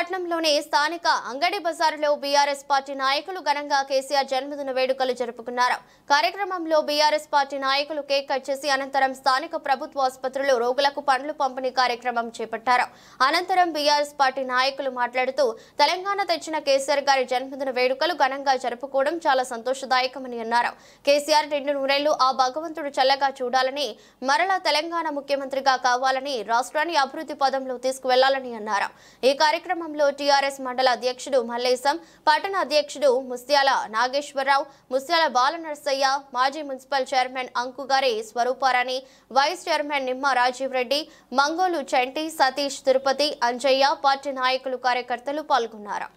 పట్టణంలోని స్థానిక అంగడి బజారులో బీఆర్ఎస్ పార్టీ నాయకులు ఘనంగా కేసీఆర్ జన్మదిన వేడుకలు జరుపుకున్నారు. కార్యక్రమంలో బీఆర్ఎస్ పార్టీ నాయకులు కేక్ కట్ చేసి అనంతరం స్థానిక ప్రభుత్వ ఆసుపత్రిలో రోగులకు పండ్లు పంపిణీ కార్యక్రమం చేపట్టారు. అనంతరం బీఆర్ఎస్ పార్టీ నాయకులు మాట్లాడుతూ తెలంగాణ తెచ్చిన కేసీఆర్ గారి జన్మదిన వేడుకలు ఘనంగా జరుపుకోవడం చాలా సంతోషదాయకమని అన్నారు. కేసీఆర్ 2 నూరేళ్లు ఆ భగవంతుడు చల్లగా చూడాలని, మరలా తెలంగాణ ముఖ్యమంత్రిగా కావాలని, రాష్ట్రాన్ని అభివృద్ధి పదంలో తీసుకువెళ్లాలని అన్నారు. ఈ కార్యక్రమంలో టీఆర్ఎస్ మండల అధ్యక్షుడు మల్లేశం, పట్టణ అధ్యక్షుడు ముస్త్యాల నాగేశ్వరరావు, ముస్త్యాల బాలనరసయ్య, మాజీ municipal chairman Ankugari Swaruparani, vice chairman Nimma Rajiv Reddy, Mangolu Chanti, Satish, Tirupati, Anjaiah, party నాయకులు, కార్యకర్తలు పాల్గొన్నారు.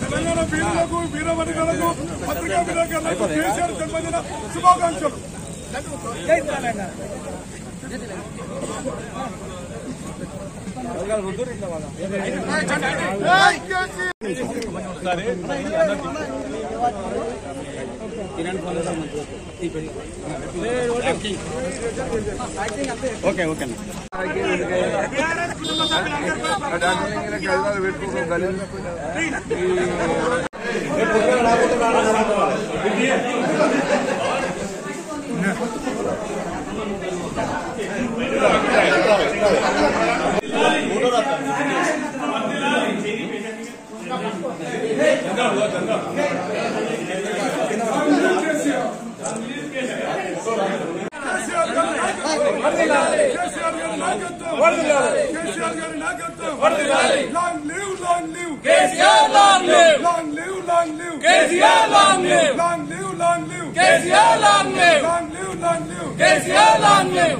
తెలంగాణ వీరులకు వీరవనికలకు పత్రికా విలేకరులకు కేసీఆర్ జన్మదిన శుభాకాంక్షలు. ఓకే ఓకే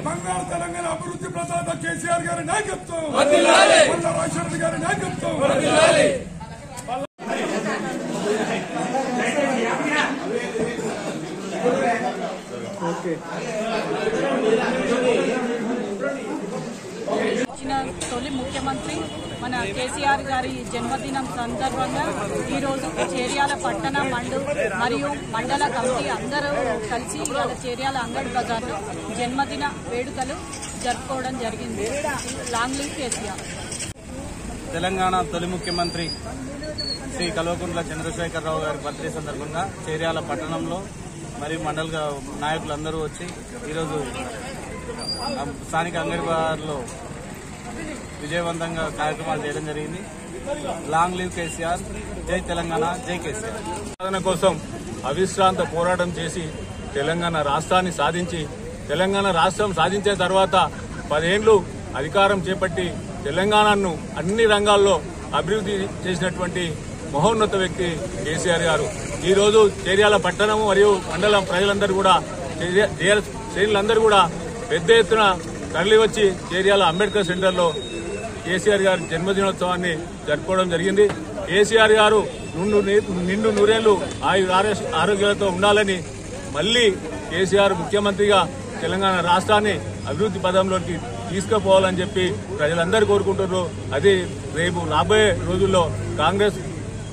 బంగారు తెలంగాణ అభివృద్ధి ప్రదాత కేసీఆర్ గారి నాయకత్వం, రాజశేఖర్ గారి నాయకత్వం. తొలి ముఖ్యమంత్రి మన కేసీఆర్ గారి జన్మదినం సందర్భంగా ఈరోజు చేర్యాల పట్టణ మరియు మండల కమిటీ అందరూ కలిసి ఇవాళ చేర్యాల అంగడి బజార్లో జన్మదిన వేడుకలు జరుపుకోవడం జరిగింది. Long live KCR. తెలంగాణ తొలి ముఖ్యమంత్రి శ్రీ కల్వకుంట్ల చంద్రశేఖరరావు గారి బర్త్డే సందర్భంగా చేర్యాల పట్టణంలో మరియు మండల నాయకులందరూ వచ్చి ఈరోజు స్థానిక అంగడి బజార్లో విజయవంతంగా కార్యక్రమాలు చేయడం జరిగింది. లాంగ్ లివ్ కేసీఆర్, జై తెలంగాణ, జై కేసీఆర్. సాధన కోసం అవిశ్రాంత పోరాటం చేసి తెలంగాణ రాష్ట్రాన్ని సాధించి, తెలంగాణ రాష్ట్రం సాధించిన తర్వాత 10 ఏళ్లు అధికారం చేపట్టి తెలంగాణను అన్ని రంగాల్లో అభివృద్ధి చేసినటువంటి మహోన్నత వ్యక్తి కేసీఆర్ గారు. ఈ రోజు చేర్యాల పట్టణం మరియు మండలం ప్రజలందరూ కూడా, శ్రేణులందరూ కూడా పెద్ద ఎత్తున తరలి వచ్చి చేర్యాల అంబేద్కర్ సెంటర్లో కేసీఆర్ గారి జన్మదినోత్సవాన్ని జరుపుకోవడం జరిగింది. కేసీఆర్ గారు నిండు నూరేళ్లు ఆరోగ్యాలతో ఉండాలని, మళ్లీ కేసీఆర్ ముఖ్యమంత్రిగా తెలంగాణ రాష్ట్రాన్ని అభివృద్ధి పదంలోకి తీసుకుపోవాలని చెప్పి ప్రజలందరూ కోరుకుంటున్నారు. అది రేపు రాబోయే రోజుల్లో కాంగ్రెస్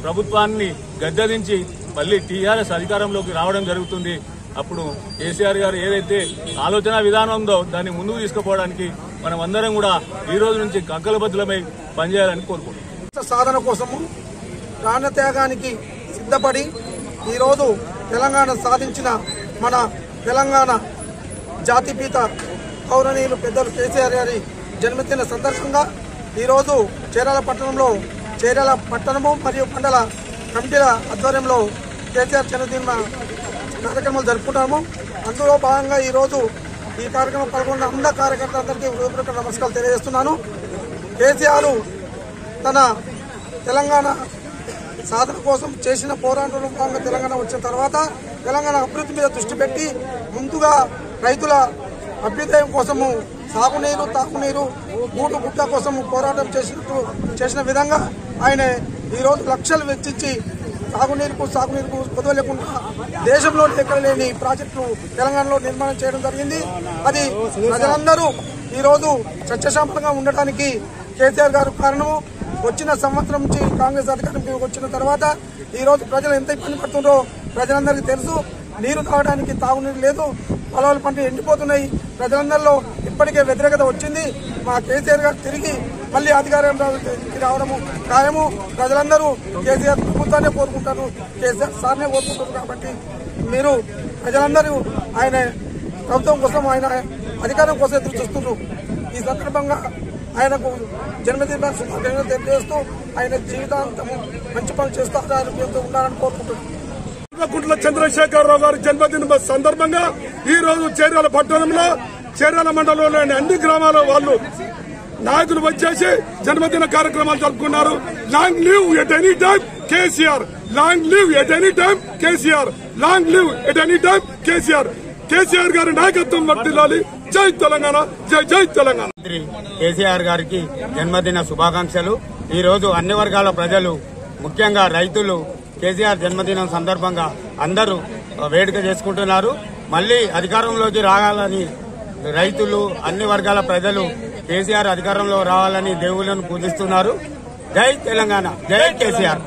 ప్రభుత్వాన్ని గద్దెదించి మళ్లీ టీఆర్ఎస్ అధికారంలోకి రావడం జరుగుతుంది. అప్పుడు కేసీఆర్ గారు ఏదైతే ఆలోచన విధానం ఉందో దాన్ని ముందుకు తీసుకుపోవడానికి మనం అందరం కూడా ఈ రోజు నుంచి కంకలబద్ధులమై పనిచేయాలని కోరుకుంటున్నాం. సాధన కోసము ప్రాణత్యాగానికి సిద్ధపడి ఈరోజు తెలంగాణ సాధించిన మన తెలంగాణ జాతిపిత గౌరవనీయులు పెద్దలు కేసీఆర్ గారి జన్మదిన సందర్భంగా ఈరోజు చేర్యాల పట్టణంలో చేర్యాల పట్టణము మరియు మండల కమిటీల ఆధ్వర్యంలో కేసీఆర్ జన్మదిన కార్యక్రమాలు జరుపుకుంటాము. అందులో భాగంగా ఈరోజు ఈ కార్యక్రమం పాల్గొన్న అందరి కార్యకర్తలందరికీ హృదయపూర్వక నమస్కారాలు తెలియజేస్తున్నాను. కేసీఆర్ తన తెలంగాణ సాధన కోసం చేసిన పోరాటంలో భాగంగా తెలంగాణ వచ్చిన తర్వాత తెలంగాణ అభివృద్ధి మీద దృష్టి పెట్టి ముందుగా రైతుల అభ్యుదయం కోసము సాగునీరు, తాగునీరు, గూడు గుడ్డ కోసం పోరాటం చేసిన విధంగా ఆయన ఈరోజు లక్షలు వెచ్చించి సాగునీరుకు కొదవ లేకుండా దేశంలో ఎక్కడ లేని ప్రాజెక్టులు తెలంగాణలో నిర్మాణం చేయడం జరిగింది. అది ప్రజలందరూ ఈరోజు సత్యశాంతంగా ఉండటానికి కేసీఆర్ గారు కారణము. వచ్చిన సంవత్సరం నుంచి కాంగ్రెస్ అధికారంకి వచ్చిన తర్వాత ఈ రోజు ప్రజలు ఎంత ఇబ్బంది పడుతుందో ప్రజలందరికీ తెలుసు. నీరు తాగడానికి తాగునీరు లేదు, పొలాల పంటలు ఎండిపోతున్నాయి. ప్రజలందరిలో ఇప్పటికే వ్యతిరేకత వచ్చింది. మా కేసీఆర్ గారు తిరిగి మళ్లీ అధికారంలోకి రావడము ఖాయము. ప్రజలందరూ కేసీఆర్ ప్రభుత్వాన్ని కోరుకుంటారు, కేసీఆర్ సార్నే కోరుకుంటారు. కాబట్టి మీరు ప్రజలందరూ ఆయన ప్రభుత్వం కోసం, ఆయన అధికారం కోసం ఎదురు చూస్తున్నారు. ఈ సందర్భంగా ఆయనకు జన్మదిన శుభాకాంక్షలు తెలియజేస్తూ ఆయన జీవితాంతము మంచి పనులు చేస్తూ ఆరోగ్యంతో ఉండాలని కోరుకుంటున్నాను. కుట్ల చంద్రశేఖరరావు గారి జన్మదిన సందర్భంగా ఈ రోజు చేర్యాల పట్టణంలో చేర్యాల మండలంలోని అన్ని గ్రామాల వాళ్ళు నాయకులు వచ్చేసి జన్మదిన కార్యక్రమాలు జరుపుకున్నారు. Long live at any time KCR, long live at any time KCR, long live at any time KCR. KCR గారి నాయకత్వం వర్ధిల్లాలి. జై తెలంగాణ, జై జై తెలంగాణ. కేసీఆర్ గారికి జన్మదిన శుభాకాంక్షలు. ఈ రోజు అన్ని వర్గాల ప్రజలు, ముఖ్యంగా రైతులు కేసీఆర్ జన్మదినం సందర్భంగా అందరూ వేడుక చేసుకుంటున్నారు. మళ్లీ అధికారంలోకి రావాలని రైతులు, అన్ని వర్గాల ప్రజలు కేసీఆర్ అధికారంలో రావాలని దేవుళ్లను పూజిస్తున్నారు. జై తెలంగాణ, జై కేసీఆర్.